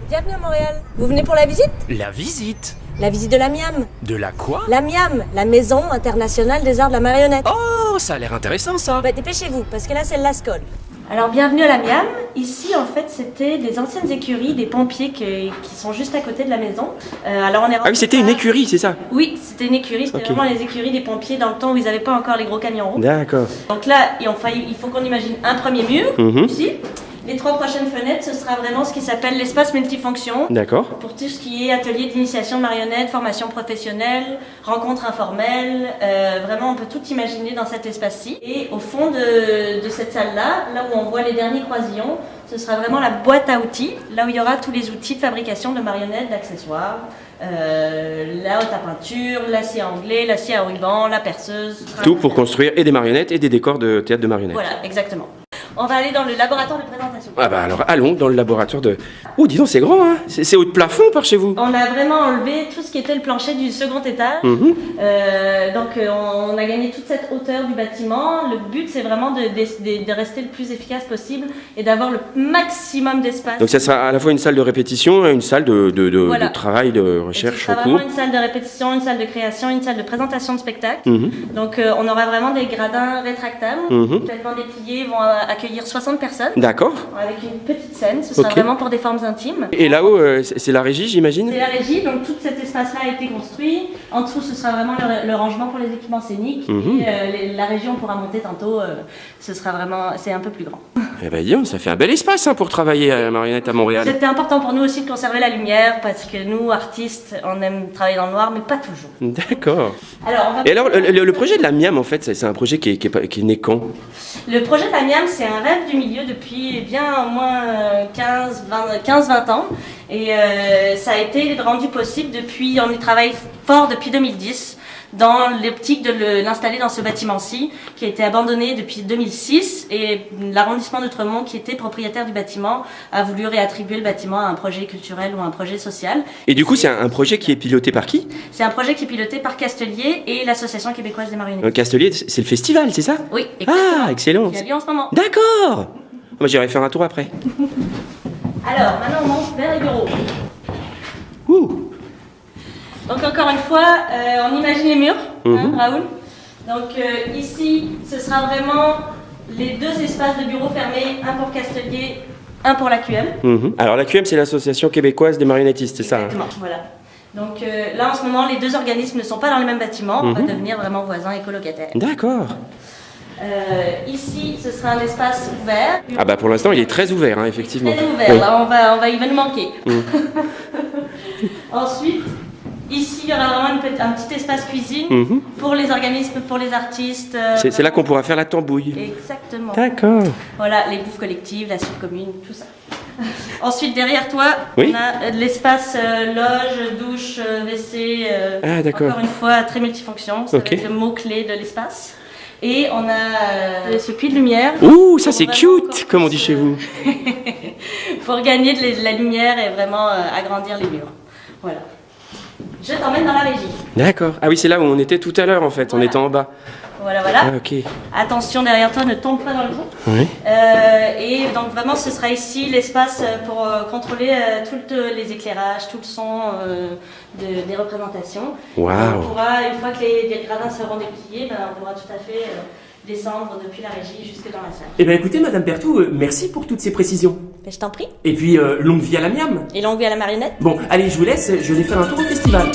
Bienvenue à Montréal. Vous venez pour la visite? La visite? La visite de la MIAM. De la quoi? La MIAM, la Maison internationale des arts de la marionnette. Oh, ça a l'air intéressant ça. Bah dépêchez-vous, parce que là c'est le LASCOL. Alors bienvenue à la MIAM. Ici en fait c'était des anciennes écuries des pompiers qui sont juste à côté de la maison. Alors on est Ah oui, c'était une écurie, c'est ça? Oui, c'était une écurie, c'était vraiment les écuries des pompiers dans le temps où ils n'avaient pas encore les gros camions rouges. D'accord. Donc là, il faut qu'on imagine un premier mur, ici. Les 3 prochaines fenêtres, ce sera vraiment ce qui s'appelle l'espace multifonction. D'accord. Pour tout ce qui est atelier d'initiation de marionnettes, formation professionnelle, rencontres informelles. Vraiment, on peut tout imaginer dans cet espace-ci. Et au fond de cette salle-là, là où on voit les derniers croisillons, ce sera vraiment la boîte à outils, là où il y aura tous les outils de fabrication de marionnettes, d'accessoires. La haute à peinture, l'acier anglais, l'acier à ruban, la perceuse. Tout pour construire et des marionnettes et des décors de théâtre de marionnettes. Voilà, exactement. On va aller dans le laboratoire de présentation. Ah bah alors allons dans le laboratoire de... Oh dis donc c'est grand hein. C'est haut de plafond par chez vous. On a vraiment enlevé tout ce qui était le plancher du second étage. Donc on a gagné toute cette hauteur du bâtiment. Le but c'est vraiment de rester le plus efficace possible et d'avoir le maximum d'espace. Donc ça sera à la fois une salle de répétition et une salle de travail, de recherche en cours. cours. Vraiment une salle de répétition, une salle de création, une salle de présentation de spectacle. Donc on aura vraiment des gradins rétractables, complètement dépliés, vont accueillir 60 personnes. D'accord. Avec une petite scène, ce sera vraiment pour des formes intimes. Et là-haut, c'est la régie, j'imagine? C'est la régie, donc tout cet espace-là a été construit. En dessous, ce sera vraiment le rangement pour les équipements scéniques. Et la régie, on pourra monter tantôt. Ce sera vraiment, c'est un peu plus grand. Eh ben dis donc, ça fait un bel espace hein, pour travailler à la marionnette à Montréal. C'était important pour nous aussi de conserver la lumière parce que nous, artistes, on aime travailler dans le noir, mais pas toujours. D'accord. Alors, et alors, le projet de la MIAM, en fait, c'est un projet qui est né quand? Le projet de la MIAM, c'est un rêve du milieu depuis bien au moins 15-20 ans. Et ça a été rendu possible depuis, on y travaille fort depuis 2010. Dans l'optique de l'installer dans ce bâtiment-ci, qui a été abandonné depuis 2006, et l'arrondissement d'Outremont, qui était propriétaire du bâtiment, a voulu réattribuer le bâtiment à un projet culturel ou un projet social. Et du coup, c'est un projet qui est piloté par qui? C'est un projet qui est piloté par Castelier et l'Association québécoise des marionnettes. Castelier, c'est le festival, c'est ça? Oui, exactement. Ah, excellent. Qui a lieu en ce moment. D'accord. Moi, j'irai faire un tour après. Alors, maintenant, on monte vers les bureaux. Ouh. Donc encore une fois, on imagine les murs, Raoul. Donc ici, ce sera vraiment les 2 espaces de bureaux fermés, un pour Castelier, un pour la QM. Alors la QM, c'est l'Association québécoise des marionnettistes, c'est ça? Exactement, voilà. Donc là, en ce moment, les 2 organismes ne sont pas dans le même bâtiment, on va devenir vraiment voisins et colocataires. D'accord. Ici, ce sera un espace ouvert. Ah bah pour l'instant, il est très ouvert, hein, effectivement. Très ouvert, là, il va nous manquer. Ensuite, ici, il y aura vraiment un petit espace cuisine pour les organismes, pour les artistes. C'est là qu'on pourra faire la tambouille. Exactement. D'accord. Voilà, les bouffes collectives, la soupe commune, tout ça. Ensuite, derrière toi, on a l'espace loge, douche, WC. Ah, d'accord. Encore une fois, très multifonction. Ça va être le mot-clé de l'espace. Et on a ce puits de lumière. Ouh, ça c'est cute, comme on dit chez vous. Pour gagner de la lumière et vraiment agrandir les murs. Voilà. Je t'emmène dans la régie. D'accord. Ah oui, c'est là où on était tout à l'heure en fait, on était en bas. Voilà, voilà. Ah, ok. Attention derrière toi, ne tombe pas dans le trou. Oui. Et donc vraiment, ce sera ici l'espace pour contrôler tous les éclairages, tout le son des représentations. Waouh. On pourra, une fois que les gradins seront dépliés, on pourra tout à fait descendre depuis la régie jusque dans la salle. Eh bien écoutez, Madame Berthoud, merci pour toutes ces précisions. Je t'en prie. Et puis, longue vie à la miam. Et longue vie à la marionnette. Bon, allez, je vous laisse, je vais faire un tour au festival.